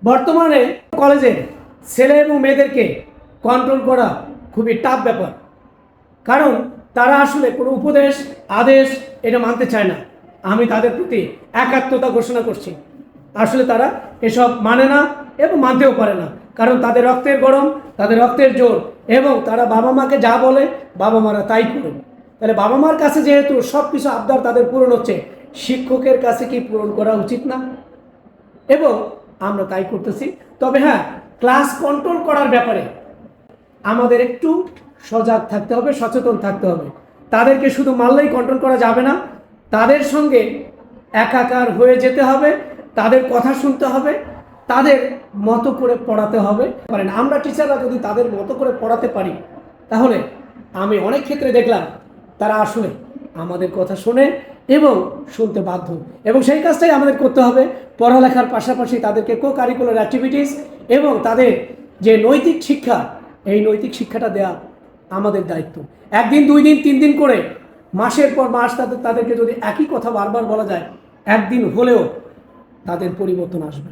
বর্তমানে কলেজে ছেলে এবং মেয়েদেরকে কন্ট্রোল করা খুবই টাফ ব্যাপার, কারণ তারা আসলে কোনো উপদেশ আদেশ এটা মানতে চায় না। আমি তাদের প্রতি একাত্মতা ঘোষণা করছি। আসলে তারা এসব মানে না এবং মানতেও পারে না, কারণ তাদের রক্তের গরম, তাদের রক্তের জোর, এবং তারা বাবা মাকে যা বলে বাবা মারা তাই করে। তাহলে বাবা মার কাছে যেহেতু সব কিছু আবদার তাদের পূরণ হচ্ছে, শিক্ষকের কাছে কি পূরণ করা উচিত না? এবং আমরা তাই করতেছি। তবে হ্যাঁ, ক্লাস কন্ট্রোল করার ব্যাপারে আমাদের একটু সজাগ থাকতে হবে, সচেতন থাকতে হবে। তাদেরকে শুধু মারলেই কন্ট্রোল করা যাবে না, তাদের সঙ্গে একাকার হয়ে যেতে হবে, তাদের কথা শুনতে হবে, তাদের মতো করে পড়াতে হবে। পারেন আমরা টিচাররা যদি তাদের মতো করে পড়াতে পারি, তাহলে আমি অনেক ক্ষেত্রে দেখলাম তারা আসলে আমাদের কথা শোনে এবং শুনতে বাধ্য। এবং সেই কাজটাই আমাদের করতে হবে। পড়ালেখার পাশাপাশি তাদেরকে কো কারিকুলার অ্যাক্টিভিটিস এবং তাদের যে নৈতিক শিক্ষা, এই নৈতিক শিক্ষাটা দেওয়া আমাদের দায়িত্ব। একদিন, 2 দিন, 3 দিন করে মাসের পর মাস তাদেরকে যদি একই কথা বারবার বলা যায়, একদিন হলেও তাদের পরিবর্তন আসবে।